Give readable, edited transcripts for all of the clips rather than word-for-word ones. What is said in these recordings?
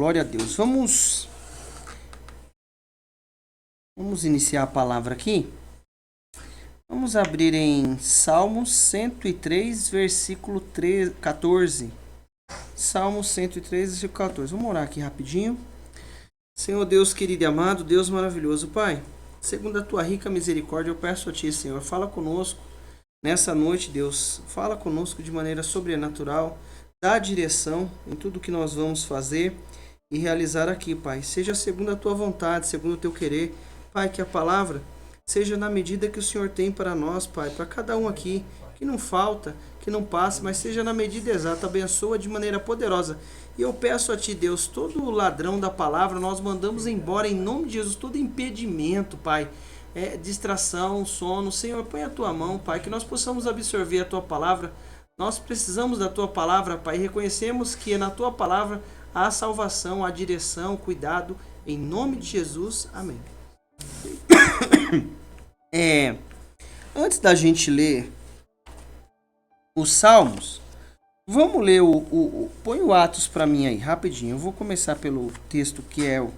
glória a Deus. Vamos iniciar a palavra aqui. Vamos abrir em Salmos 103, versículo 14. Salmos 103, versículo 14. Vamos orar aqui rapidinho. Senhor Deus querido e amado, Deus maravilhoso, Pai, segundo a tua rica misericórdia, eu peço a ti, Senhor, fala conosco nessa noite, Deus. Fala conosco de maneira sobrenatural, dá direção em tudo que nós vamos fazer e realizar aqui, Pai. Seja segundo a tua vontade, segundo o teu querer, Pai, que a palavra seja na medida que o Senhor tem para nós, Pai, para cada um aqui, que não falta, que não passe, mas seja na medida exata, abençoa de maneira poderosa. E eu peço a ti, Deus, todo ladrão da palavra, nós mandamos embora em nome de Jesus, todo impedimento, Pai, distração, sono, Senhor, põe a tua mão, Pai, que nós possamos absorver a tua palavra. Nós precisamos da tua palavra, Pai, e reconhecemos que na tua palavra há salvação, há direção, cuidado, em nome de Jesus, amém. Antes da gente ler os Salmos, vamos ler põe o Atos para mim aí, rapidinho. Eu vou começar pelo texto que é o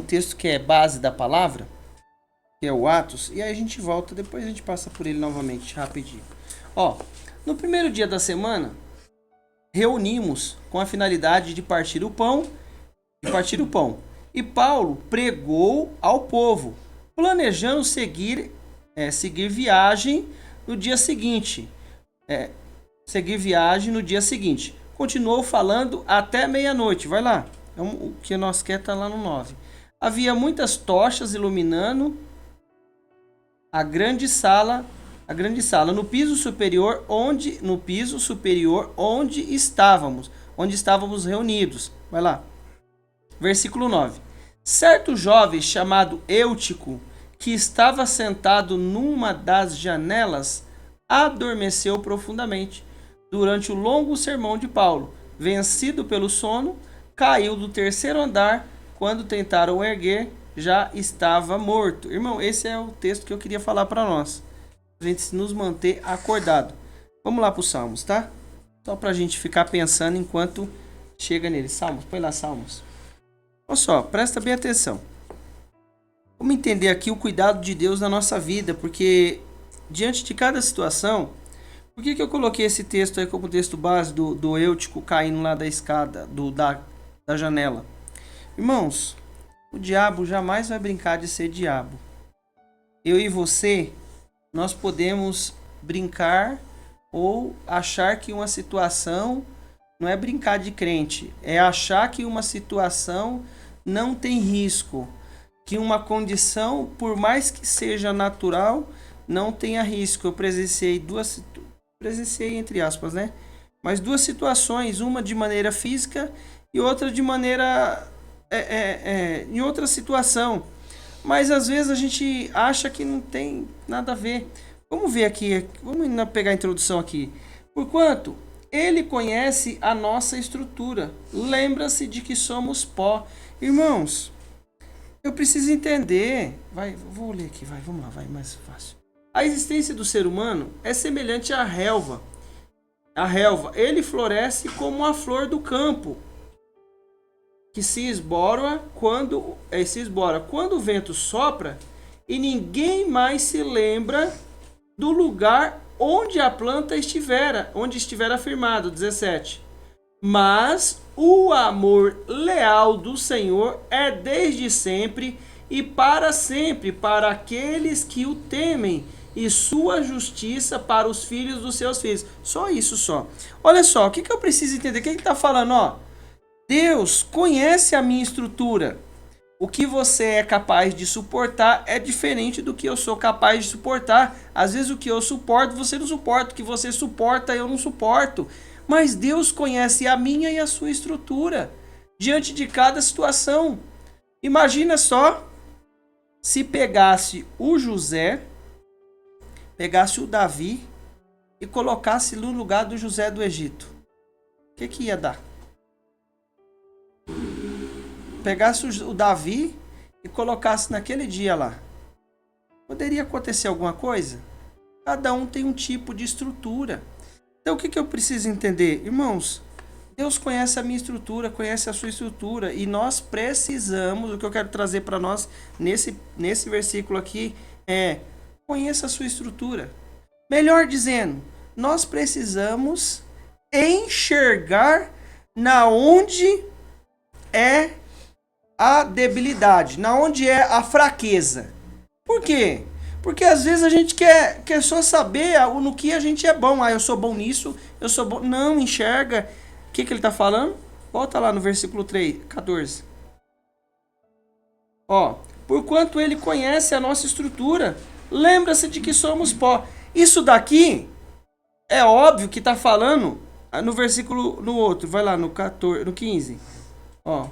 texto que é base da palavra, que é o Atos, e aí a gente volta, depois a gente passa por ele novamente, rapidinho. No primeiro dia da semana, reunimos com a finalidade de partir o pão, e Paulo pregou ao povo, planejando seguir viagem no dia seguinte. Continuou falando até meia-noite. Vai lá. O que nós quer tá lá no 9. Havia muitas tochas iluminando a grande sala no piso superior onde estávamos reunidos. Vai lá. Versículo 9. Certo jovem chamado Eutico, que estava sentado numa das janelas, adormeceu profundamente durante o longo sermão de Paulo. Vencido pelo sono, caiu do terceiro andar. Quando tentaram erguer, já estava morto. Irmão, esse é o texto que eu queria falar para nós. A gente nos manter acordado. Vamos lá para os Salmos, tá? Só para a gente ficar pensando enquanto chega nele. Salmos, põe lá Salmos. Olha só, presta bem atenção. Vamos entender aqui o cuidado de Deus na nossa vida, porque diante de cada situação, por que eu coloquei esse texto aí como texto base do Eutico caindo lá da escada, da janela? Irmãos, o diabo jamais vai brincar de ser diabo. Eu e você, nós podemos brincar ou achar que uma situação, não é brincar de crente, é achar que uma situação não tem risco, que uma condição, por mais que seja natural, não tenha risco. Eu presenciei entre aspas, né? Mas duas situações, uma de maneira física e outra de maneira em outra situação. Mas às vezes a gente acha que não tem nada a ver. Vamos ver aqui, vamos pegar a introdução aqui. Porquanto ele conhece a nossa estrutura, lembra-se de que somos pó. Irmãos, eu preciso entender. Vou ler aqui, vamos lá, mais fácil. A existência do ser humano é semelhante à relva. Ele floresce como a flor do campo, que se esbora quando o vento sopra e ninguém mais se lembra do lugar onde a planta estiver afirmado. 17. Mas o amor leal do Senhor é desde sempre e para sempre para aqueles que o temem, e sua justiça para os filhos dos seus filhos. Só isso só. Olha só, o que eu preciso entender? O que ele está falando? Deus conhece a minha estrutura. O que você é capaz de suportar é diferente do que eu sou capaz de suportar. Às vezes o que eu suporto, você não suporta. O que você suporta, eu não suporto. Mas Deus conhece a minha e a sua estrutura diante de cada situação. Imagina só se pegasse o José, pegasse o Davi e colocasse no lugar do José do Egito. O que ia dar? Pegasse o Davi e colocasse naquele dia lá. Poderia acontecer alguma coisa? Cada um tem um tipo de estrutura. Então, o que eu preciso entender? Irmãos, Deus conhece a minha estrutura, conhece a sua estrutura, e nós precisamos, o que eu quero trazer para nós nesse versículo aqui é: conheça a sua estrutura. Melhor dizendo, nós precisamos enxergar na onde é a debilidade, na onde é a fraqueza. Por quê? Porque às vezes a gente quer só saber no que a gente é bom. Ah, eu sou bom nisso, eu sou bom. Não, enxerga. O que ele está falando? Volta lá no versículo 14. Ó, porquanto ele conhece a nossa estrutura, lembra-se de que somos pó. Isso daqui é óbvio que está falando no versículo, no outro. Vai lá no 14, no 15. Ó.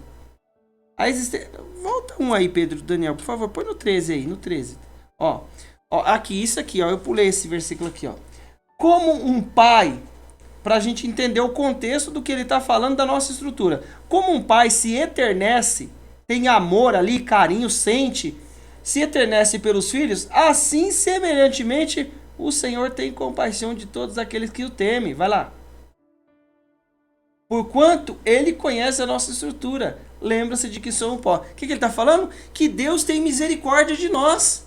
Volta um aí, Pedro, Daniel, por favor, põe no 13 aí, no 13. Ó, aqui, isso aqui, ó, eu pulei esse versículo aqui, ó. Como um pai, para a gente entender o contexto do que ele está falando da nossa estrutura. Como um pai se eternece, tem amor ali, carinho, sente, se eternece pelos filhos, assim, semelhantemente, o Senhor tem compaixão de todos aqueles que o temem. Vai lá. Porquanto ele conhece a nossa estrutura, lembra-se de que somos pó. O que ele está falando? Que Deus tem misericórdia de nós.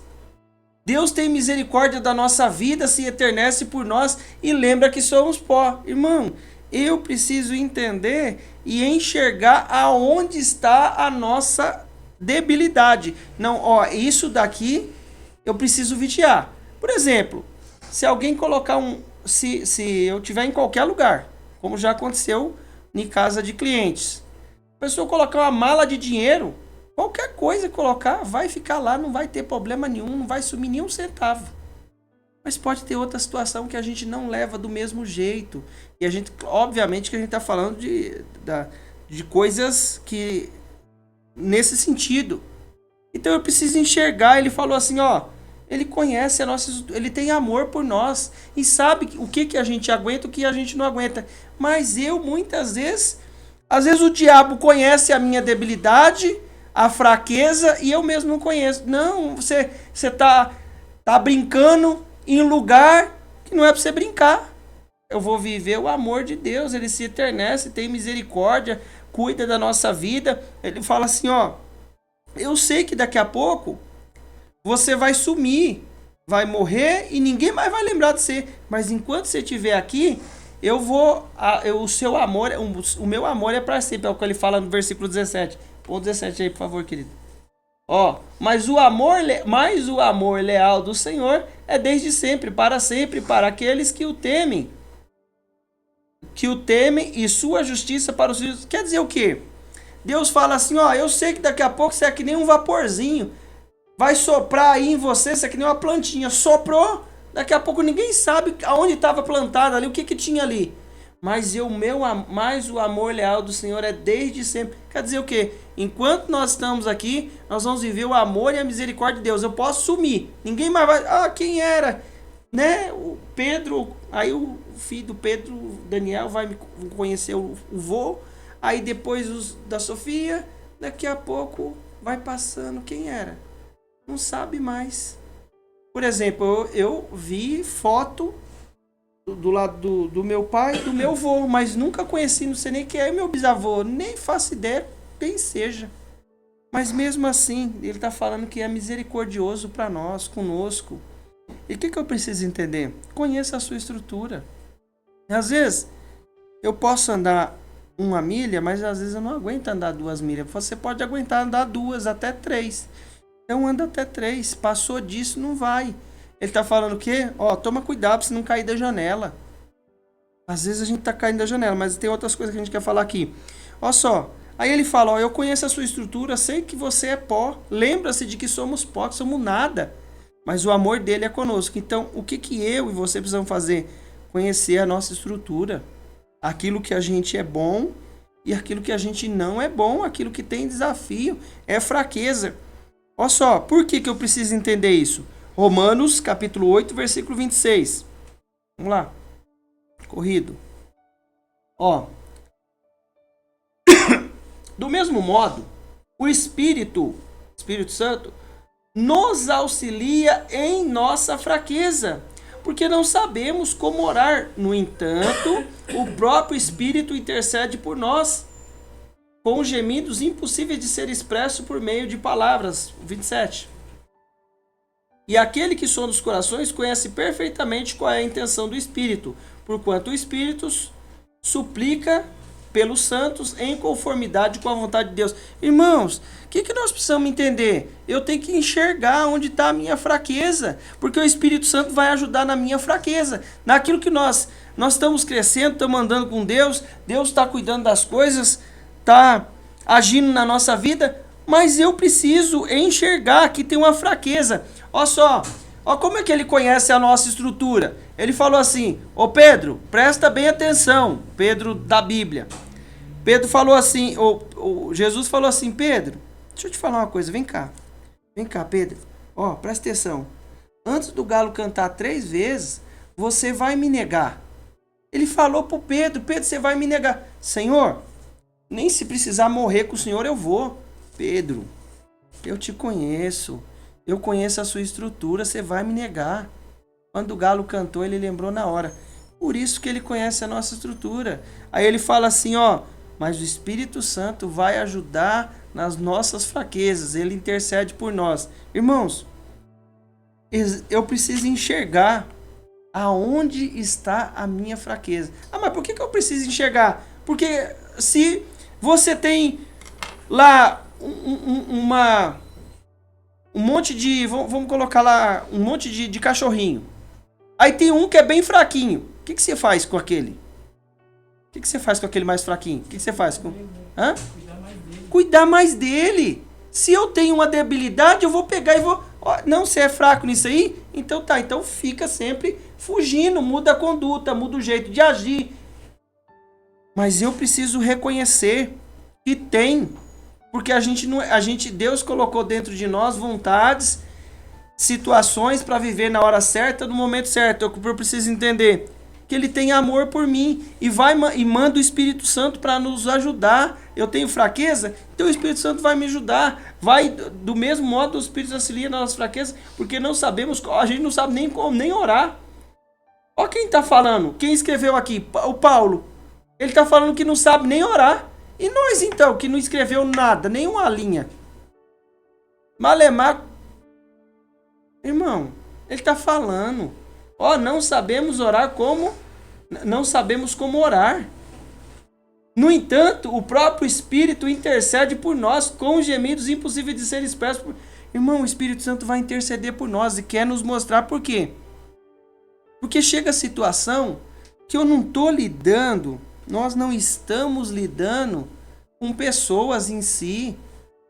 Deus tem misericórdia da nossa vida, se eternece por nós e lembra que somos pó. Irmão, eu preciso entender e enxergar aonde está a nossa debilidade. Não, ó, isso daqui eu preciso vigiar. Por exemplo, se alguém colocar se eu estiver em qualquer lugar, como já aconteceu em casa de clientes, a pessoa colocar uma mala de dinheiro, qualquer coisa colocar, vai ficar lá, não vai ter problema nenhum, não vai sumir nenhum centavo. Mas pode ter outra situação que a gente não leva do mesmo jeito. E a gente, obviamente, que a gente está falando de coisas que nesse sentido. Então eu preciso enxergar. Ele falou assim, ó, ele conhece a nossa, ele tem amor por nós e sabe o que a gente aguenta, o que a gente não aguenta. Mas eu muitas vezes, às vezes o diabo conhece a minha debilidade, a fraqueza, e eu mesmo não conheço. Não, você tá brincando em lugar que não é para você brincar. Eu vou viver o amor de Deus, ele se eternece, tem misericórdia, cuida da nossa vida. Ele fala assim, ó, eu sei que daqui a pouco você vai sumir, vai morrer e ninguém mais vai lembrar de você. Mas enquanto você estiver aqui, o seu amor, o meu amor é para sempre. É o que ele fala no versículo 17. Põe o 17 aí, por favor, querido. Ó, mas o amor leal do Senhor é desde sempre, para aqueles que o temem. Que o temem e sua justiça para os filhos. Quer dizer o quê? Deus fala assim, ó, eu sei que daqui a pouco você é que nem um vaporzinho. Vai soprar aí em você, você é que nem uma plantinha. Soprou, daqui a pouco ninguém sabe aonde estava plantada ali, o que tinha ali. Mas o amor leal do Senhor é desde sempre. Quer dizer o quê? Enquanto nós estamos aqui, nós vamos viver o amor e a misericórdia de Deus. Eu posso sumir. Ninguém mais vai... Ah, quem era? Né? O Pedro... Aí o filho do Pedro, Daniel, vai conhecer o vô. Aí depois da Sofia. Daqui a pouco vai passando. Quem era? Não sabe mais. Por exemplo, eu vi foto do lado do meu pai, do meu avô, mas nunca conheci, não sei nem quem é meu bisavô, nem faço ideia, quem seja. Mas mesmo assim, ele está falando que é misericordioso para nós, conosco. E o que eu preciso entender? Conheça a sua estrutura. Às vezes, eu posso andar 1 milha, mas às vezes eu não aguento andar 2 milhas. Você pode aguentar andar 2, até 3. Então anda até 3. Passou disso, não vai. Ele tá falando o quê? Ó, toma cuidado pra você não cair da janela. Às vezes a gente tá caindo da janela, mas tem outras coisas que a gente quer falar aqui. Ó só. Aí ele fala, ó, eu conheço a sua estrutura, sei que você é pó. Lembra-se de que somos pó, que somos nada. Mas o amor dele é conosco. Então, o que eu e você precisamos fazer? Conhecer a nossa estrutura. Aquilo que a gente é bom e aquilo que a gente não é bom. Aquilo que tem desafio, é fraqueza. Ó só, por que eu preciso entender isso? Romanos, capítulo 8, versículo 26. Vamos lá. Corrido. Ó. Do mesmo modo, o Espírito Santo, nos auxilia em nossa fraqueza. porque não sabemos como orar. No entanto, o próprio Espírito intercede por nós, com gemidos impossíveis de ser expressos por meio de palavras. 27. E aquele que sonda os corações conhece perfeitamente qual é a intenção do Espírito, porquanto o Espírito suplica pelos santos em conformidade com a vontade de Deus. Irmãos, o que nós precisamos entender? Eu tenho que enxergar onde está a minha fraqueza, porque o Espírito Santo vai ajudar na minha fraqueza, naquilo que nós estamos crescendo, estamos andando com Deus, Deus está cuidando das coisas, está agindo na nossa vida, mas eu preciso enxergar que tem uma fraqueza. Olha só, olha como é que ele conhece a nossa estrutura. Ele falou assim: ô Pedro, presta bem atenção. Pedro da Bíblia. Pedro falou assim, Jesus falou assim: Pedro, deixa eu te falar uma coisa, vem cá, Pedro, ó, presta atenção. Antes do galo cantar 3 vezes, você vai me negar. Ele falou pro Pedro: Pedro, você vai me negar. Senhor, nem se precisar morrer com o Senhor eu vou. Pedro, eu te conheço. Eu conheço a sua estrutura, você vai me negar. Quando o galo cantou, ele lembrou na hora. Por isso que ele conhece a nossa estrutura. Aí ele fala assim, ó, mas o Espírito Santo vai ajudar nas nossas fraquezas. Ele intercede por nós. Irmãos, eu preciso enxergar aonde está a minha fraqueza. Ah, mas por que eu preciso enxergar? Porque se você tem lá um monte de, vamos colocar lá, um monte de cachorrinho. Aí tem um que é bem fraquinho. O que você faz com aquele? O que você faz com aquele mais fraquinho? O que você faz com... Hã? Cuidar mais dele. Se eu tenho uma debilidade, eu vou pegar e vou... Não, você é fraco nisso aí? Então tá, então fica sempre fugindo, muda a conduta, muda o jeito de agir. Mas eu preciso reconhecer que tem... Porque Deus colocou dentro de nós vontades, situações para viver na hora certa, no momento certo. Eu preciso entender que Ele tem amor por mim e manda o Espírito Santo para nos ajudar. Eu tenho fraqueza, então o Espírito Santo vai me ajudar. Vai do mesmo modo o Espírito auxilia nas nossas fraquezas, porque não sabemos, a gente não sabe nem como, nem orar. Olha quem está falando, quem escreveu aqui, o Paulo. Ele está falando que não sabe nem orar. E nós então, que não escreveu nada, nenhuma linha. Malemar, irmão, ele está falando. Ó, não sabemos orar como... Não sabemos como orar. No entanto, o próprio Espírito intercede por nós com gemidos impossíveis de ser expressos. Irmão, o Espírito Santo vai interceder por nós e quer nos mostrar por quê. Porque chega a situação que eu não estou lidando... Nós não estamos lidando com pessoas em si,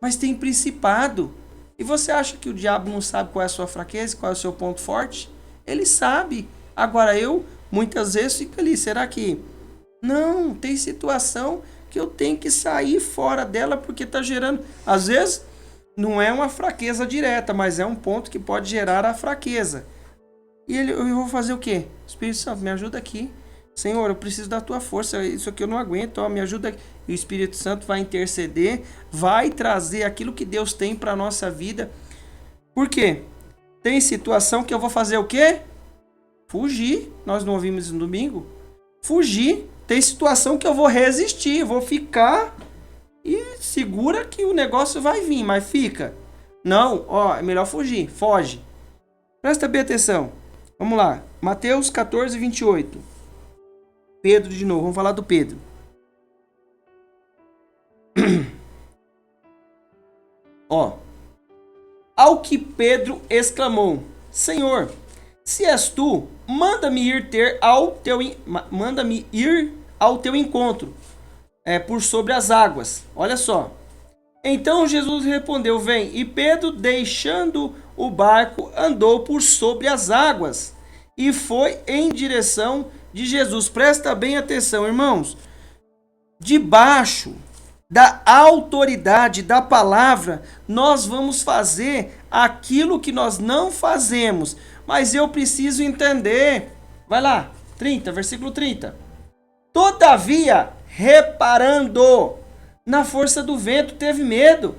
mas tem principado. E você acha que o diabo não sabe qual é a sua fraqueza, qual é o seu ponto forte? Ele sabe. Agora eu, muitas vezes, fico ali. Será que... Não, tem situação que eu tenho que sair fora dela porque está gerando... Às vezes, não é uma fraqueza direta, mas é um ponto que pode gerar a fraqueza. E eu vou fazer o quê? Espírito Santo, me ajuda aqui. Senhor, eu preciso da tua força, isso aqui eu não aguento, ó, me ajuda. E o Espírito Santo vai interceder, vai trazer aquilo que Deus tem para a nossa vida. Por quê? Tem situação que eu vou fazer o quê? Fugir. Nós não ouvimos isso no domingo? Fugir. Tem situação que eu vou resistir, vou ficar e segura que o negócio vai vir, mas fica. Não, ó, é melhor fugir, foge. Presta bem atenção. Vamos lá, Mateus 14, 28. Pedro de novo, vamos falar do Pedro. Ó. Ao que Pedro exclamou: Senhor, se és tu, manda-me ir ao teu encontro, por sobre as águas. Olha só. Então Jesus respondeu: vem. E Pedro, deixando o barco, andou por sobre as águas e foi em direção de Jesus. Presta bem atenção, irmãos. Debaixo da autoridade da palavra, nós vamos fazer aquilo que nós não fazemos. Mas eu preciso entender. Vai lá, 30, versículo 30. Todavia, reparando na força do vento, teve medo.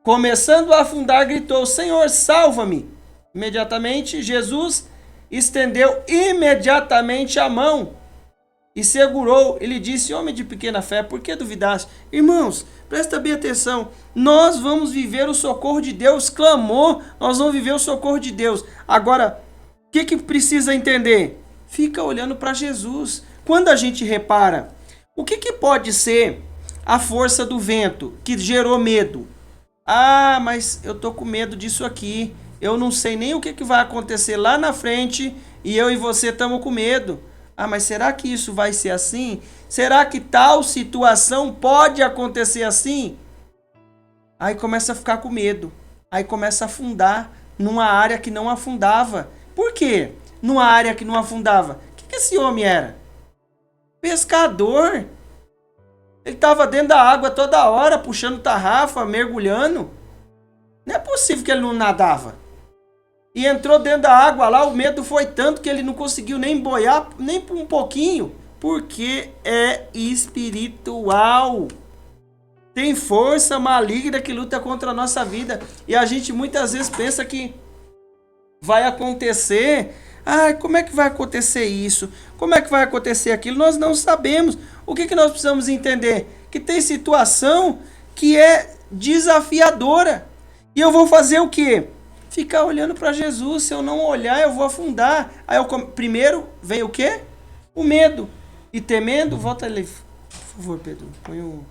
Começando a afundar, gritou: Senhor, salva-me. Imediatamente, Jesus estendeu imediatamente a mão e segurou. Ele disse: homem de pequena fé, por que duvidaste? Irmãos, presta bem atenção. Nós vamos viver o socorro de Deus. Clamou, nós vamos viver o socorro de Deus. Agora, o que precisa entender? Fica olhando para Jesus. Quando a gente repara, o que pode ser a força do vento que gerou medo? Ah, mas eu tô com medo disso aqui. Eu não sei nem o que vai acontecer lá na frente e eu e você estamos com medo. Ah, mas será que isso vai ser assim? Será que tal situação pode acontecer assim? Aí começa a ficar com medo. Aí começa a afundar numa área que não afundava. Por quê? Numa área que não afundava. O que esse homem era? Pescador. Ele estava dentro da água toda hora, puxando tarrafa, mergulhando. Não é possível que ele não nadava. E entrou dentro da água lá, o medo foi tanto que ele não conseguiu nem boiar, nem por um pouquinho. Porque é espiritual. Tem força maligna que luta contra a nossa vida. E a gente muitas vezes pensa que vai acontecer. Ah, como é que vai acontecer isso? Como é que vai acontecer aquilo? Nós não sabemos. O que nós precisamos entender? Que tem situação que é desafiadora. E eu vou fazer o quê? Ficar olhando para Jesus. Se eu não olhar, eu vou afundar. Aí primeiro vem o quê? O medo. E temendo, volta ali. Por favor, Pedro. Põe o...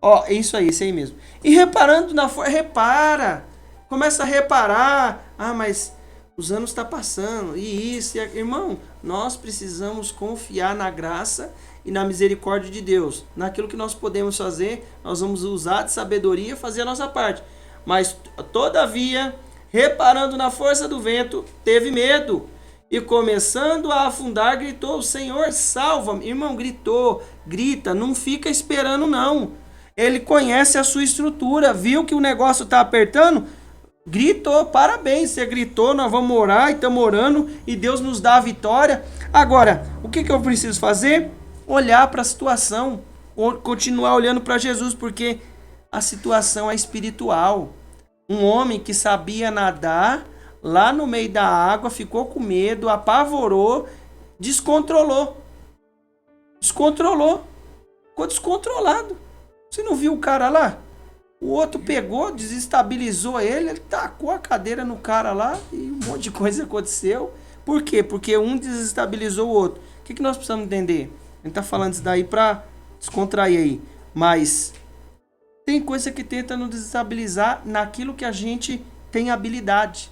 Ó, isso aí, isso aí mesmo. E reparando na força, repara. Começa a reparar. Ah, mas os anos estão passando. E isso, e aquilo. Irmão, nós precisamos confiar na graça e na misericórdia de Deus. Naquilo que nós podemos fazer, nós vamos usar de sabedoria e fazer a nossa parte. Mas, todavia, reparando na força do vento, teve medo. E começando a afundar, gritou: Senhor, salva-me. Irmão, gritou, grita, não fica esperando não. Ele conhece a sua estrutura, viu que o negócio está apertando, gritou, parabéns, você gritou, nós vamos orar e estamos orando e Deus nos dá a vitória. Agora, o que eu preciso fazer? Olhar para a situação, continuar olhando para Jesus, porque a situação é espiritual. Um homem que sabia nadar, lá no meio da água, ficou com medo, apavorou, descontrolou. Ficou descontrolado. Você não viu o cara lá? O outro pegou, desestabilizou ele tacou a cadeira no cara lá e um monte de coisa aconteceu. Por quê? Porque um desestabilizou o outro. O que nós precisamos entender? A gente tá falando isso daí para descontrair aí. Mas tem coisa que tenta nos desestabilizar naquilo que a gente tem habilidade.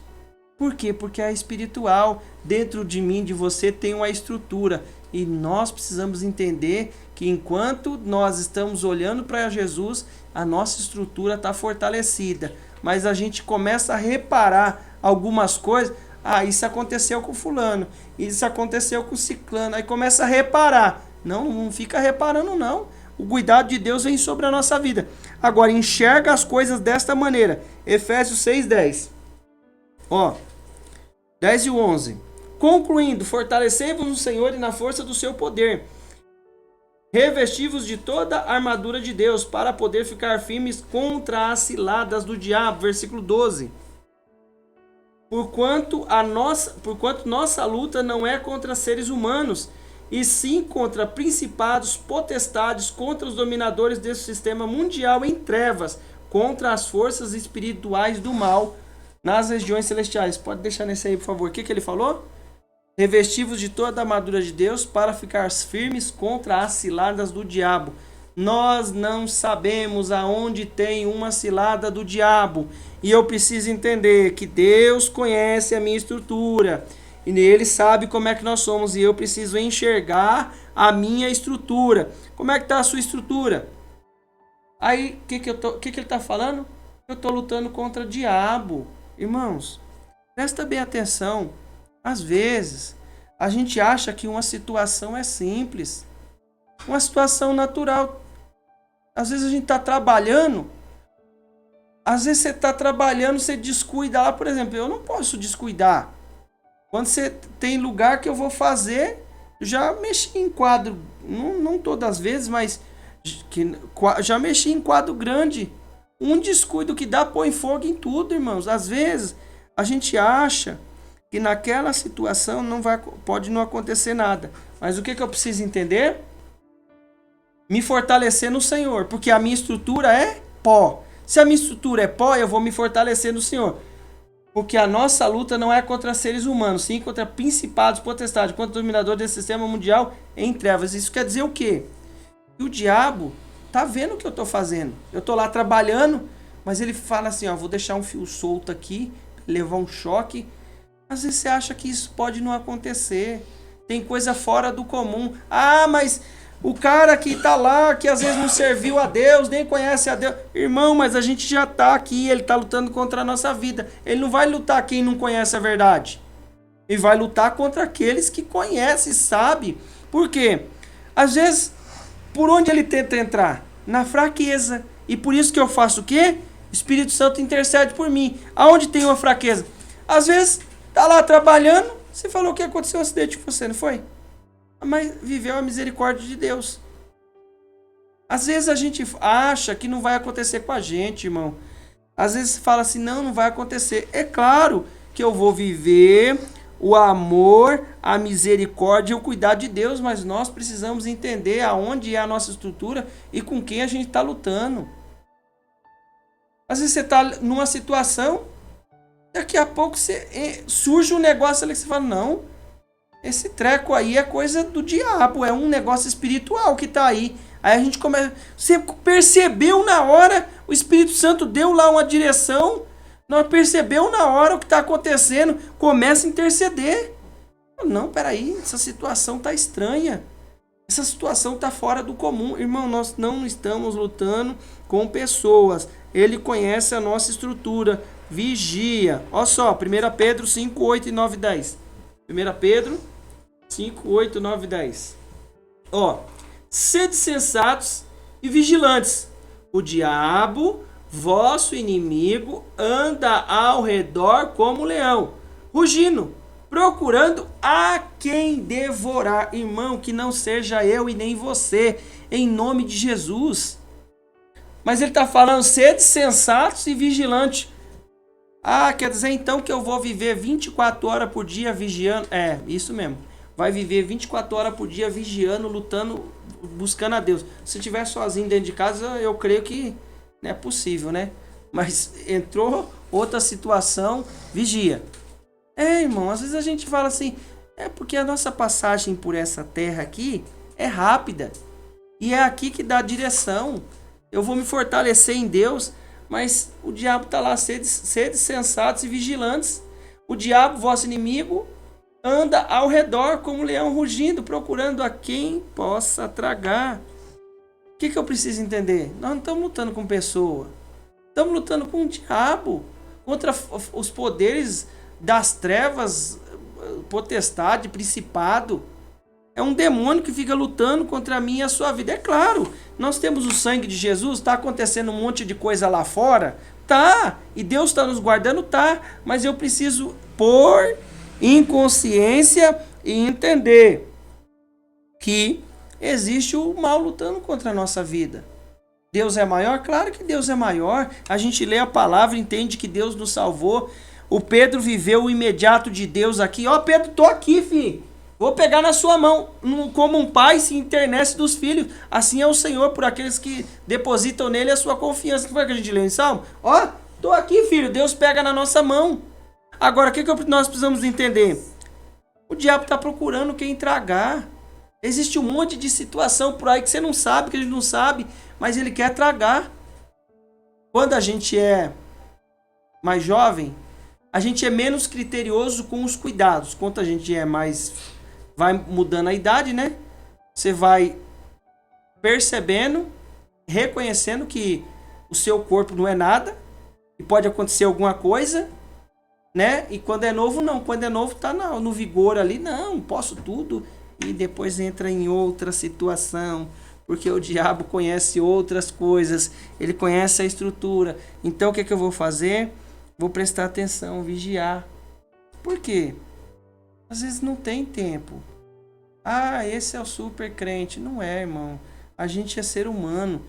Por quê? Porque é espiritual. Dentro de mim, de você, tem uma estrutura. E nós precisamos entender que enquanto nós estamos olhando para Jesus, a nossa estrutura está fortalecida. Mas a gente começa a reparar algumas coisas. Ah, isso aconteceu com fulano. Isso aconteceu com ciclano. Aí começa a reparar. Não fica reparando não. O cuidado de Deus vem sobre a nossa vida. Agora, enxerga as coisas desta maneira. Efésios 6:10. Ó, 10 e 11. Concluindo, fortalecei-vos no Senhor e na força do seu poder. Revesti-vos de toda a armadura de Deus para poder ficar firmes contra as ciladas do diabo. Versículo 12. Porquanto nossa luta não é contra seres humanos, e sim contra principados, potestades, contra os dominadores desse sistema mundial em trevas, contra as forças espirituais do mal nas regiões celestiais. Pode deixar nesse aí, por favor. O que ele falou? Revesti-vos de toda a armadura de Deus para ficar firmes contra as ciladas do diabo. Nós não sabemos aonde tem uma cilada do diabo. E eu preciso entender que Deus conhece a minha estrutura. E Ele sabe como é que nós somos. E eu preciso enxergar a minha estrutura. Como é que está a sua estrutura? Aí, o que ele está falando? Eu estou lutando contra o diabo. Irmãos, presta bem atenção. Às vezes, a gente acha que uma situação é simples. Uma situação natural. Às vezes a gente está trabalhando. Às vezes você está trabalhando, você descuida lá. Por exemplo, eu não posso descuidar. Quando você tem lugar que eu vou fazer, já mexi em quadro. Não todas as vezes, mas já mexi em quadro grande. Um descuido que dá, põe fogo em tudo, irmãos. Às vezes, a gente acha que naquela situação pode não acontecer nada. Mas o que eu preciso entender? Me fortalecer no Senhor, porque a minha estrutura é pó. Se a minha estrutura é pó, eu vou me fortalecer no Senhor. Porque a nossa luta não é contra seres humanos, sim contra principados, potestades, contra o dominador desse sistema mundial em trevas. Isso quer dizer o quê? Que o diabo tá vendo o que eu tô fazendo. Eu tô lá trabalhando, mas ele fala assim, ó, vou deixar um fio solto aqui, levar um choque. Às vezes você acha que isso pode não acontecer. Tem coisa fora do comum. Ah, mas o cara que tá lá, que às vezes não serviu a Deus, nem conhece a Deus. Irmão, mas a gente já tá aqui, ele tá lutando contra a nossa vida. Ele não vai lutar quem não conhece a verdade. Ele vai lutar contra aqueles que conhecem e sabem. Por quê? Às vezes, por onde ele tenta entrar? Na fraqueza. E por isso que eu faço o quê? O Espírito Santo intercede por mim. Aonde tem uma fraqueza? Às vezes, tá lá trabalhando, você falou que aconteceu um acidente com você, não foi? Mas viveu a misericórdia de Deus. Às vezes a gente acha que não vai acontecer com a gente, irmão. Às vezes fala assim, não vai acontecer. É claro que eu vou viver o amor, a misericórdia e o cuidado de Deus, mas nós precisamos entender aonde é a nossa estrutura e com quem a gente está lutando. Às vezes você está numa situação, daqui a pouco surge um negócio ali que você fala, não, esse treco aí é coisa do diabo, é um negócio espiritual que tá aí. Aí a gente começa, você percebeu na hora, o Espírito Santo deu lá uma direção, nós percebeu na hora o que está acontecendo, começa a interceder. Não, peraí, essa situação tá estranha, essa situação tá fora do comum. Irmão, nós não estamos lutando com pessoas, ele conhece a nossa estrutura, vigia. Olha só, 1 Pedro 5, 8 e 9 e 10. 1 Pedro 5, 8, 9 e 10. Ó, sede sensatos e vigilantes. O diabo, vosso inimigo, anda ao redor como leão, rugindo, procurando a quem devorar. Irmão, que não seja eu e nem você, em nome de Jesus. Mas ele está falando, sede sensatos e vigilantes. Ah, quer dizer então que eu vou viver 24 horas por dia vigiando? É, isso mesmo. Vai viver 24 horas por dia vigiando, lutando, buscando a Deus. Se estiver sozinho dentro de casa, eu creio que não é possível, né? Mas entrou outra situação, vigia. É, irmão, às vezes a gente fala assim, é porque a nossa passagem por essa terra aqui é rápida. E é aqui que dá a direção. Eu vou me fortalecer em Deus, mas o diabo está lá, sede sensatos e vigilantes. O diabo, vosso inimigo, anda ao redor como um leão rugindo, procurando a quem possa tragar. O que eu preciso entender? Nós não estamos lutando com pessoa. Estamos lutando com o diabo. Contra os poderes das trevas, potestade, principado. É um demônio que fica lutando contra mim e a sua vida. É claro, nós temos o sangue de Jesus, está acontecendo um monte de coisa lá fora. Tá, e Deus está nos guardando, tá. Mas eu preciso pôr em consciência e entender que existe o mal lutando contra a nossa vida. Deus é maior? Claro que Deus é maior. A gente lê a palavra, entende que Deus nos salvou. O Pedro viveu o imediato de Deus aqui. Ó, Pedro, tô aqui, filho. Vou pegar na sua mão. Como um pai se internece dos filhos, assim é o Senhor por aqueles que depositam nele a sua confiança. Não foi que a gente leu em Salmo? Ó, tô aqui, filho. Deus pega na nossa mão. Agora, o que nós precisamos entender? O diabo está procurando quem tragar. Existe um monte de situação por aí que você não sabe, que a gente não sabe, mas ele quer tragar. Quando a gente é mais jovem, a gente é menos criterioso com os cuidados. Quando a gente é mais... vai mudando a idade, né? Você vai percebendo, reconhecendo que o seu corpo não é nada, e pode acontecer alguma coisa, né? E quando é novo, não. Quando é novo, tá no vigor ali. Não, posso tudo. E depois entra em outra situação. Porque o diabo conhece outras coisas. Ele conhece a estrutura. Então, o que eu vou fazer? Vou prestar atenção, vigiar. Por quê? Às vezes não tem tempo. Ah, esse é o super crente. Não é, irmão. A gente é ser humano.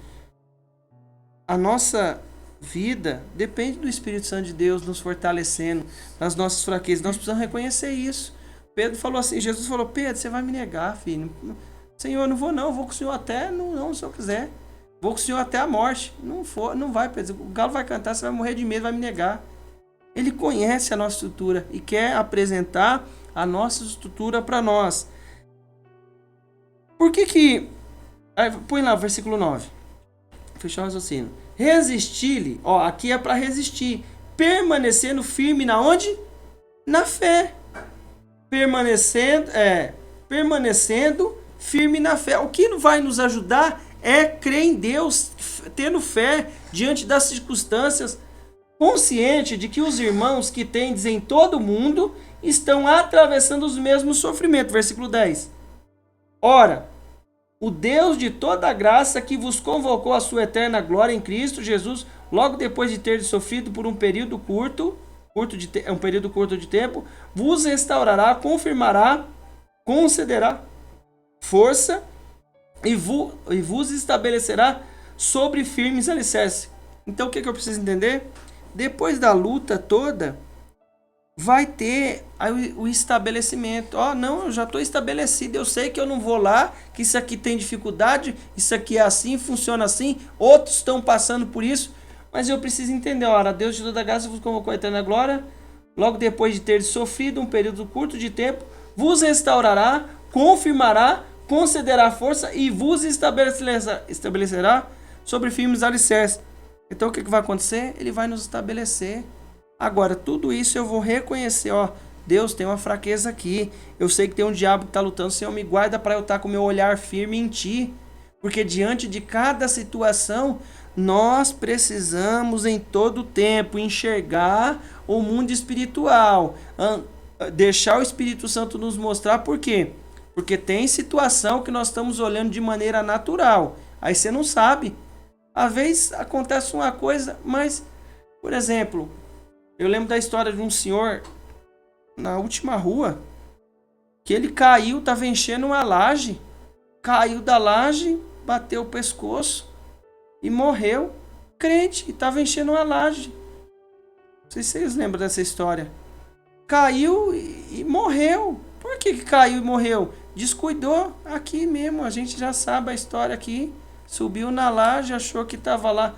A nossa vida depende do Espírito Santo de Deus nos fortalecendo nas nossas fraquezas. Nós precisamos reconhecer isso. Pedro falou assim, Jesus falou, Pedro, você vai me negar, filho. Senhor, eu não vou não, eu vou com o Senhor até, não, se eu quiser. Vou com o Senhor até a morte. Não vai, Pedro. O galo vai cantar, você vai morrer de medo, vai me negar. Ele conhece a nossa estrutura e quer apresentar a nossa estrutura para nós. Por que... Põe lá o versículo 9. Fechou o raciocínio. Resistir-lhe, aqui é para resistir. Permanecendo firme na onde? Na fé. Permanecendo firme na fé. O que vai nos ajudar é crer em Deus, tendo fé diante das circunstâncias, consciente de que os irmãos que tendes em todo o mundo estão atravessando os mesmos sofrimentos. Versículo 10. Ora, o Deus de toda a graça que vos convocou à sua eterna glória em Cristo Jesus, logo depois de ter sofrido por um período curto de tempo, vos restaurará, confirmará, concederá força e vos estabelecerá sobre firmes alicerces. Então o que eu preciso entender? Depois da luta toda, vai ter o estabelecimento. Não, eu já estou estabelecido, eu sei que eu não vou lá, que isso aqui tem dificuldade, isso aqui é assim, funciona assim, outros estão passando por isso, mas eu preciso entender, Deus de toda graça vos convocou à eterna glória, logo depois de ter sofrido um período curto de tempo, vos restaurará, confirmará, concederá força e vos estabelecerá sobre firmes alicerces. Então o que vai acontecer? Ele vai nos estabelecer. Agora, tudo isso eu vou reconhecer, Deus, tem uma fraqueza aqui. Eu sei que tem um diabo que está lutando. Senhor, me guarda para eu estar com o meu olhar firme em Ti. Porque diante de cada situação, nós precisamos em todo tempo enxergar o mundo espiritual. Deixar o Espírito Santo nos mostrar por quê? Porque tem situação que nós estamos olhando de maneira natural. Aí você não sabe. Às vezes acontece uma coisa, mas, por exemplo... Eu lembro da história de um senhor na última rua, que ele caiu, estava enchendo uma laje, caiu da laje, bateu o pescoço e morreu. Crente, estava enchendo uma laje. Não sei se vocês lembram dessa história. Caiu e morreu. Por que caiu e morreu? Descuidou. Aqui mesmo, a gente já sabe a história aqui. Subiu na laje, achou que estava lá.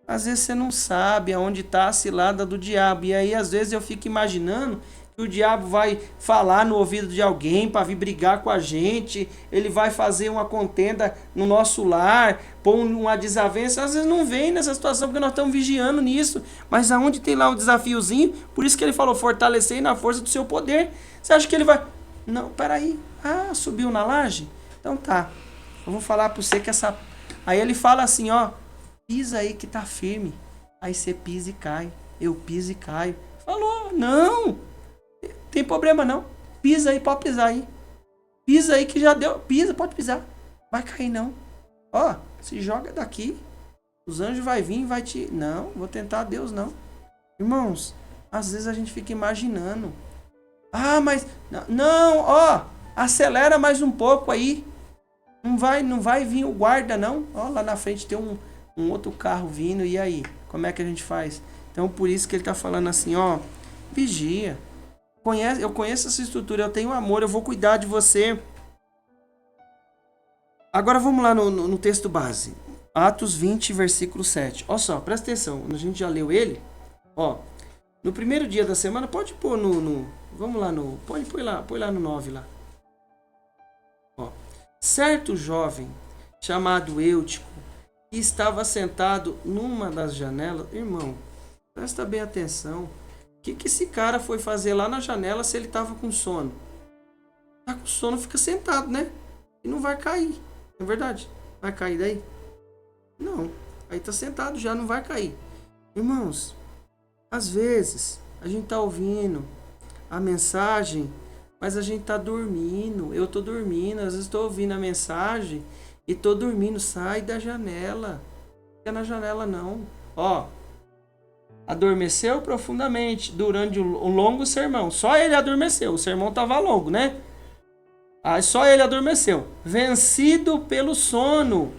Às vezes você não sabe aonde está a cilada do diabo. E aí, às vezes, eu fico imaginando que o diabo vai falar no ouvido de alguém para vir brigar com a gente. Ele vai fazer uma contenda no nosso lar, pôr uma desavença. Às vezes não vem nessa situação porque nós estamos vigiando nisso. Mas aonde tem lá um desafiozinho, por isso que ele falou, fortalecer na força do seu poder. Você acha que ele vai... Não, peraí. Subiu na laje? Então tá. Eu vou falar para você que essa... Aí ele fala assim, pisa aí que tá firme. Aí você pisa e cai. Eu piso e caio. Falou, não. Tem problema não. Pisa aí, pode pisar aí. Pisa aí que já deu. Pisa, pode pisar. Vai cair não. Se joga daqui. Os anjos vai vir e vai te... Não, vou tentar Deus não. Irmãos, às vezes a gente fica imaginando. Mas... Não, acelera mais um pouco aí. Não vai vir o guarda não. Lá na frente tem um outro carro vindo, e aí? Como é que a gente faz? Então, por isso que ele está falando assim, vigia. Eu conheço essa estrutura, eu tenho amor, eu vou cuidar de você. Agora vamos lá no texto base. Atos 20, versículo 7. Olha só, presta atenção, a gente já leu ele. No primeiro dia da semana, pode pôr vamos lá põe lá no 9 lá. Certo jovem, chamado Eutico, que estava sentado numa das janelas. Irmão, presta bem atenção. O que esse cara foi fazer lá na janela se ele estava com sono? Tá com sono, fica sentado, né? E não vai cair. Não é verdade? Vai cair daí? Não. Aí tá sentado já, não vai cair. Irmãos, às vezes a gente tá ouvindo a mensagem, mas a gente tá dormindo. Eu tô dormindo, às vezes tô ouvindo a mensagem e tô dormindo. Sai da janela. Não fica na janela não. Adormeceu profundamente durante um longo sermão. Só ele adormeceu. O sermão estava longo, né? Só ele adormeceu. Vencido pelo sono.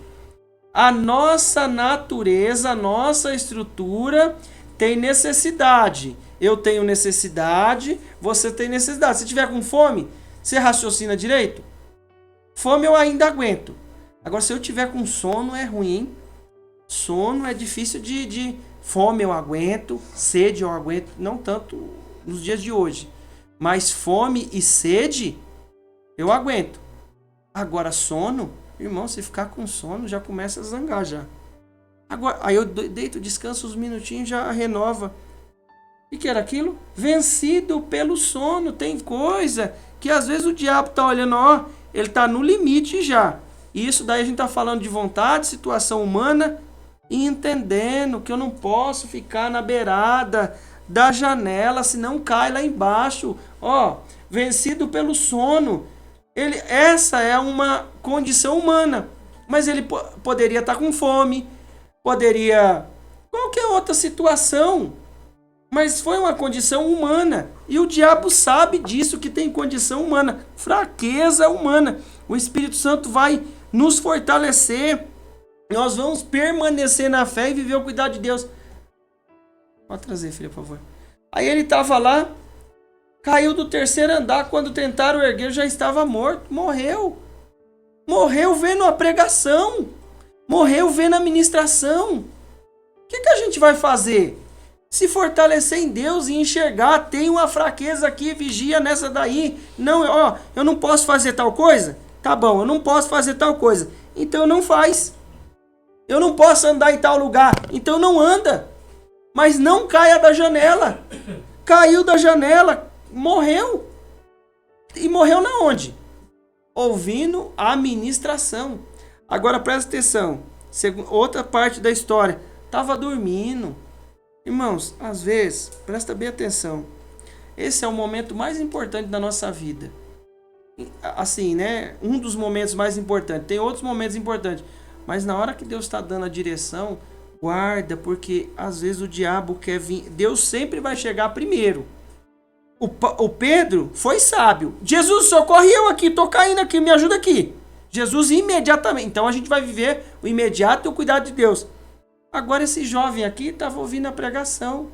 A nossa natureza, a nossa estrutura tem necessidade. Eu tenho necessidade, você tem necessidade. Se tiver com fome, você raciocina direito? Fome eu ainda aguento. Agora, se eu tiver com sono, é ruim, hein? Sono é difícil de... Fome eu aguento, sede eu aguento, não tanto nos dias de hoje. Mas fome e sede, eu aguento. Agora, sono, irmão, se ficar com sono, já começa a zangar já. Agora, aí eu deito, descanso uns minutinhos, já renova. O que era aquilo? Vencido pelo sono. Tem coisa que às vezes o diabo tá olhando, ó, ele tá no limite já. E isso daí a gente tá falando de vontade, situação humana, e entendendo que eu não posso ficar na beirada da janela, senão cai lá embaixo. Ó, vencido pelo sono. Essa é uma condição humana. Mas ele poderia estar com fome, poderia... qualquer outra situação. Mas foi uma condição humana. E o diabo sabe disso, que tem condição humana. Fraqueza humana. O Espírito Santo vai nos fortalecer. Nós vamos permanecer na fé e viver o cuidado de Deus. Pode trazer, filha, por favor. Aí ele estava lá, caiu do terceiro andar. Quando tentaram erguer, já estava morto. Morreu. Morreu vendo a pregação. Morreu vendo a ministração. O que a gente vai fazer? Se fortalecer em Deus e enxergar, tem uma fraqueza aqui, vigia nessa daí. Não, ó, eu não posso fazer tal coisa? Tá bom, eu não posso fazer tal coisa. Então não faz. Eu não posso andar em tal lugar. Então não anda. Mas não caia da janela. Caiu da janela, morreu. E morreu na onde? Ouvindo a ministração. Agora presta atenção. Outra parte da história. Estava dormindo. Irmãos, às vezes, presta bem atenção. Esse é o momento mais importante da nossa vida. Assim, né? Um dos momentos mais importantes. Tem outros momentos importantes. Mas na hora que Deus está dando a direção, guarda, porque às vezes o diabo quer vir. Deus sempre vai chegar primeiro. O Pedro foi sábio. Jesus, socorre eu aqui, tô caindo aqui, me ajuda aqui. Jesus imediatamente. Então a gente vai viver o imediato e o cuidado de Deus. Agora esse jovem aqui estava ouvindo a pregação.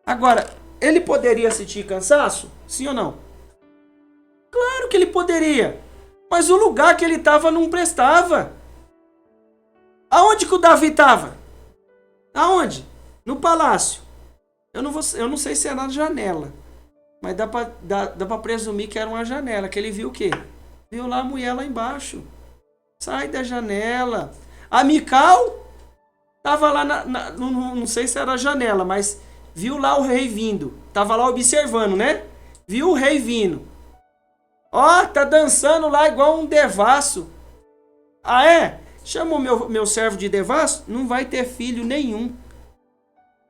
Agora, ele poderia sentir cansaço? Sim ou não? Claro que ele poderia. Mas o lugar que ele estava não prestava. Aonde que o Davi estava? Aonde? No palácio. Eu não sei se é na janela. Mas dá pra presumir que era uma janela. Que ele viu o quê? Viu lá a mulher lá embaixo. Sai da janela. A Mical estava lá não sei se era a janela, mas viu lá o rei vindo. Tava lá observando, né? Viu o rei vindo. Ó, tá dançando lá igual um devasso. Ah, é? Chama o meu servo de devasso? Não vai ter filho nenhum.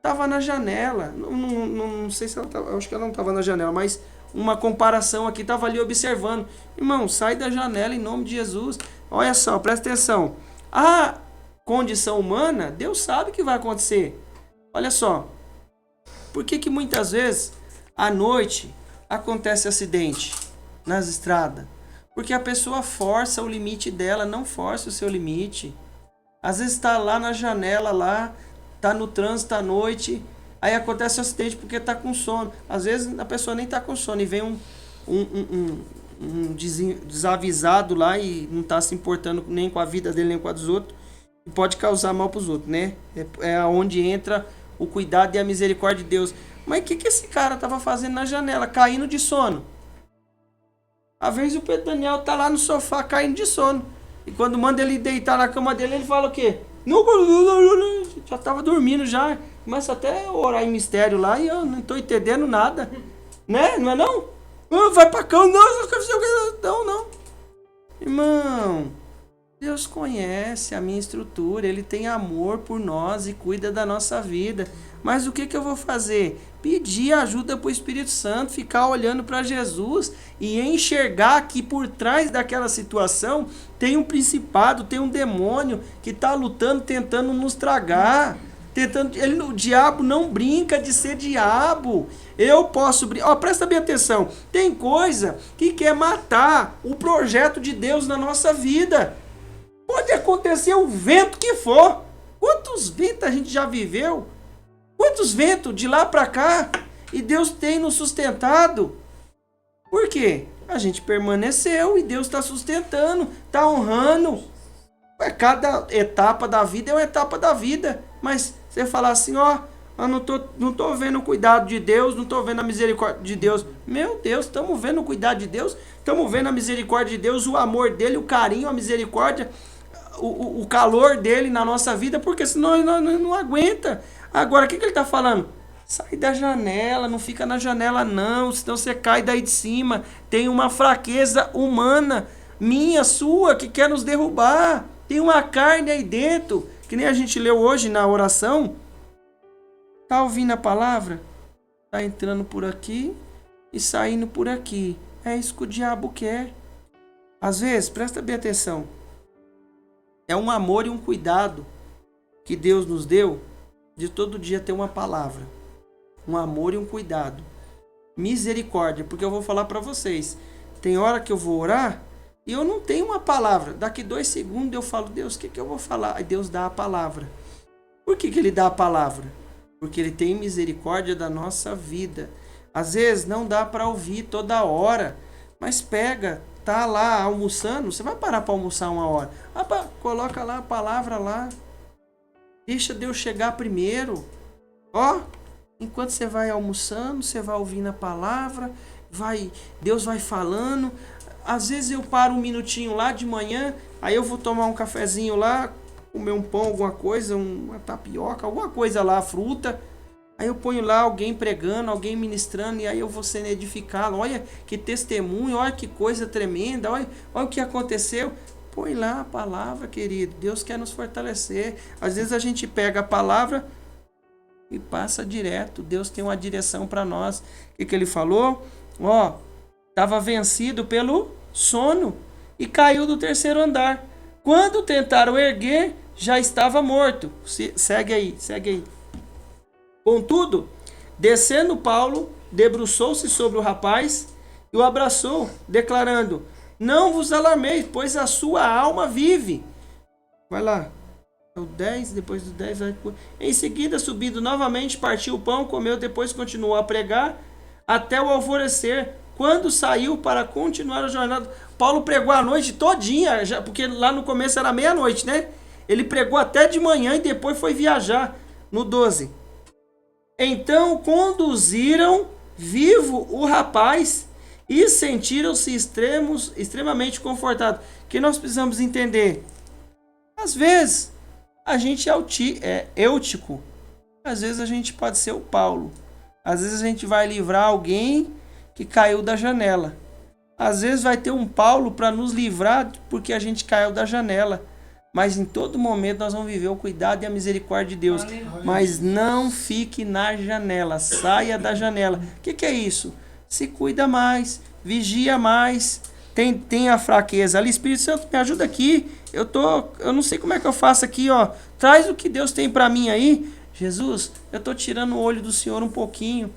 Tava na janela. Não sei se ela tava. Acho que ela não tava na janela, mas uma comparação aqui. Tava ali observando. Irmão, sai da janela em nome de Jesus. Olha só, presta atenção. A condição humana, Deus sabe o que vai acontecer. Olha só. Por que muitas vezes, à noite, acontece acidente nas estradas? Porque a pessoa força o limite dela, não força o seu limite. Às vezes está lá na janela, lá, está no trânsito à noite, aí acontece um acidente porque está com sono. Às vezes a pessoa nem está com sono e vem um desavisado lá e não está se importando nem com a vida dele, nem com a dos outros, e pode causar mal para os outros, né? É onde entra o cuidado e a misericórdia de Deus. Mas o que esse cara estava fazendo na janela, caindo de sono? Às vezes o Pedro Daniel tá lá no sofá caindo de sono. E quando manda ele deitar na cama dele, ele fala o quê? Já tava dormindo já. Começa até a orar em mistério lá e eu não tô entendendo nada. Né? Não é não? Vai pra cama, não. Irmão, Deus conhece a minha estrutura. Ele tem amor por nós e cuida da nossa vida. Mas o que eu vou fazer? Pedir ajuda para o Espírito Santo, ficar olhando para Jesus e enxergar que por trás daquela situação tem um principado, tem um demônio que está lutando, tentando nos tragar. O diabo não brinca de ser diabo. Eu posso brincar. Presta bem atenção. Tem coisa que quer matar o projeto de Deus na nossa vida. Pode acontecer o vento que for. Quantos ventos a gente já viveu? Quantos ventos de lá para cá? E Deus tem nos sustentado. Por quê? A gente permaneceu e Deus está sustentando, está honrando. Cada etapa da vida é uma etapa da vida. Mas você falar assim, ó, eu não tô vendo o cuidado de Deus, não tô vendo a misericórdia de Deus. Meu Deus, estamos vendo o cuidado de Deus, estamos vendo a misericórdia de Deus, o amor dele, o carinho, a misericórdia, o calor dele na nossa vida, porque senão não aguenta. Agora, o que ele está falando? Sai da janela, não fica na janela não, senão você cai daí de cima. Tem uma fraqueza humana, minha, sua, que quer nos derrubar. Tem uma carne aí dentro, que nem a gente leu hoje na oração. Tá ouvindo a palavra? Tá entrando por aqui e saindo por aqui. É isso que o diabo quer. Às vezes, presta bem atenção, é um amor e um cuidado que Deus nos deu de todo dia ter uma palavra. Um amor e um cuidado. Misericórdia, porque eu vou falar para vocês. Tem hora que eu vou orar e eu não tenho uma palavra. Daqui 2 segundos eu falo, Deus, o que eu vou falar? Aí Deus dá a palavra. Por que ele dá a palavra? Porque ele tem misericórdia da nossa vida. Às vezes não dá para ouvir toda hora, mas pega, tá lá almoçando, você vai parar para almoçar 1 hora. Coloca lá a palavra lá. Deixa Deus chegar primeiro. Ó, enquanto você vai almoçando, você vai ouvindo a palavra, Deus vai falando. Às vezes eu paro 1 minutinho lá de manhã, aí eu vou tomar um cafezinho lá, comer um pão, alguma coisa, uma tapioca, alguma coisa lá, fruta. Aí eu ponho lá alguém pregando, alguém ministrando, e aí eu vou sendo edificado. Olha que testemunho, olha que coisa tremenda, olha o que aconteceu. Põe lá a palavra, querido. Deus quer nos fortalecer. Às vezes a gente pega a palavra e passa direto. Deus tem uma direção para nós. O que ele falou? Ó, estava vencido pelo sono e caiu do 3º andar. Quando tentaram erguer, já estava morto. Segue aí. Contudo, descendo Paulo, debruçou-se sobre o rapaz e o abraçou, declarando: não vos alarmeis, pois a sua alma vive. Vai lá. O 10, depois do 10. Em seguida, subindo novamente, partiu o pão, comeu, depois continuou a pregar até o alvorecer, quando saiu para continuar a jornada. Paulo pregou a noite todinha, porque lá no começo era meia-noite, né? Ele pregou até de manhã e depois foi viajar. No 12. Então conduziram vivo o rapaz e sentiram-se extremamente confortados. O que nós precisamos entender? Às vezes a gente é Eutico. Às vezes a gente pode ser o Paulo. Às vezes a gente vai livrar alguém que caiu da janela. Às vezes vai ter um Paulo para nos livrar porque a gente caiu da janela. Mas em todo momento nós vamos viver o cuidado e a misericórdia de Deus. Mas não fique na janela, saia da janela. O que é isso? Se cuida mais, vigia mais, tem a fraqueza ali. Espírito Santo, me ajuda aqui. Eu não sei como é que eu faço aqui, ó. Traz o que Deus tem para mim aí. Jesus, eu tô tirando o olho do Senhor um pouquinho.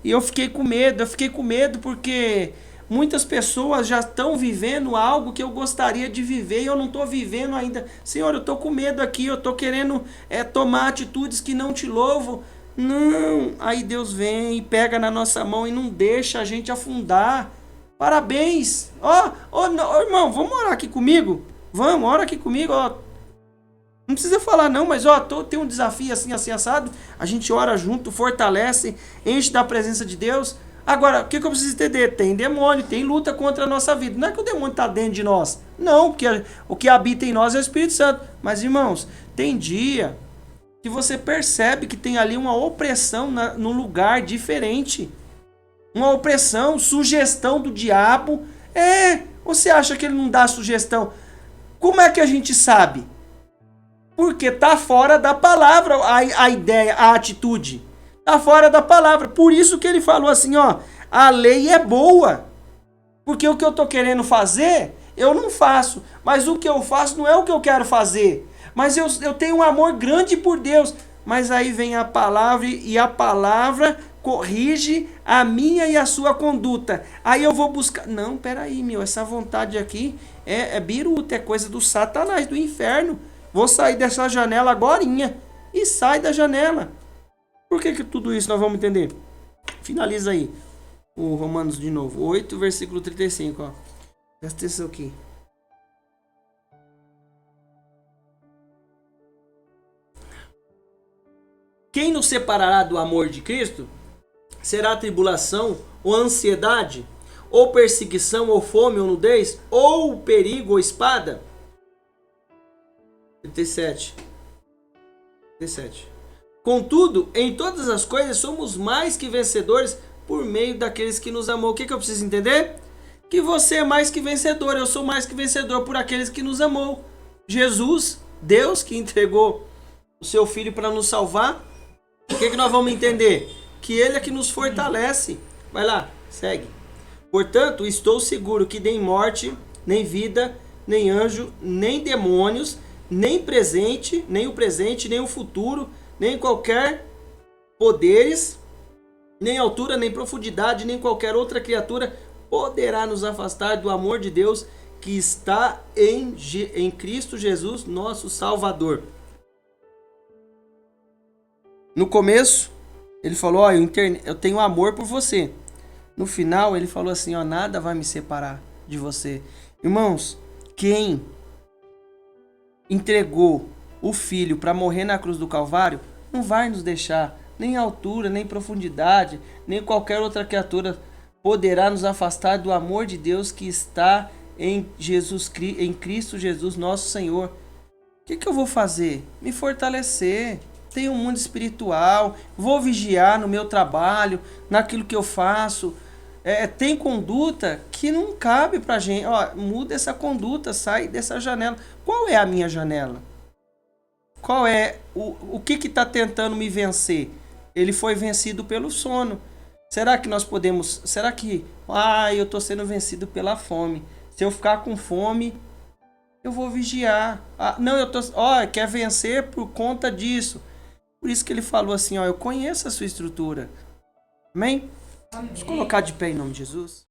E eu fiquei com medo porque muitas pessoas já estão vivendo algo que eu gostaria de viver e eu não estou vivendo ainda. Senhor, eu estou com medo aqui, eu estou querendo tomar atitudes que não te louvo. Não, aí Deus vem e pega na nossa mão e não deixa a gente afundar. Parabéns. Ó, irmão, vamos orar aqui comigo? Vamos, ora aqui comigo, ó. Não precisa falar não, mas ó, tem um desafio assim assado. A gente ora junto, fortalece, enche da presença de Deus. Agora, o que eu preciso entender? Tem demônio, tem luta contra a nossa vida. Não é que o demônio está dentro de nós. Não, porque o que habita em nós é o Espírito Santo. Mas, irmãos, tem dia que você percebe que tem ali uma opressão num lugar diferente. Uma opressão, sugestão do diabo. Você acha que ele não dá sugestão? Como é que a gente sabe? Porque está fora da palavra a ideia, a atitude. Está fora da palavra. Por isso que ele falou assim, ó, a lei é boa. Porque o que eu estou querendo fazer, eu não faço. Mas o que eu faço não é o que eu quero fazer. Mas eu tenho um amor grande por Deus. Mas aí vem a palavra e a palavra corrige a minha e a sua conduta. Aí eu vou buscar... Não, peraí, essa vontade aqui, é biruta, é coisa do Satanás, do inferno. Vou sair dessa janela agorinha. E sai da janela. Por que tudo isso nós vamos entender? Finaliza aí o Romanos de novo. 8, versículo 35. Ó. Presta atenção aqui. Quem nos separará do amor de Cristo? Será tribulação, ou ansiedade, ou perseguição, ou fome, ou nudez, ou perigo, ou espada? 37. Contudo, em todas as coisas somos mais que vencedores por meio daqueles que nos amou. O que eu preciso entender? Que você é mais que vencedor. Eu sou mais que vencedor por aqueles que nos amou. Jesus, Deus que entregou o seu Filho para nos salvar. O que nós vamos entender? Que Ele é que nos fortalece. Vai lá, segue. Portanto, estou seguro que nem morte, nem vida, nem anjo, nem demônios, nem o presente, nem o futuro, nem qualquer poderes, nem altura, nem profundidade, nem qualquer outra criatura poderá nos afastar do amor de Deus que está em Cristo Jesus, nosso Salvador. No começo, ele falou, ó, eu tenho amor por você. No final, ele falou assim, ó, nada vai me separar de você. Irmãos, quem entregou o Filho para morrer na cruz do Calvário, não vai nos deixar, nem altura, nem profundidade, nem qualquer outra criatura poderá nos afastar do amor de Deus que está em Cristo Jesus, nosso Senhor. O que eu vou fazer? Me fortalecer. Tenho um mundo espiritual, vou vigiar no meu trabalho, naquilo que eu faço. Tem conduta que não cabe pra gente. Ó, muda essa conduta, sai dessa janela. Qual é a minha janela? Qual é o que está tentando me vencer? Ele foi vencido pelo sono. Será que nós podemos... Será que... eu estou sendo vencido pela fome. Se eu ficar com fome, eu vou vigiar. Não, quer vencer por conta disso. Por isso que ele falou assim, ó, eu conheço a sua estrutura. Amém? Vamos colocar de pé em nome de Jesus.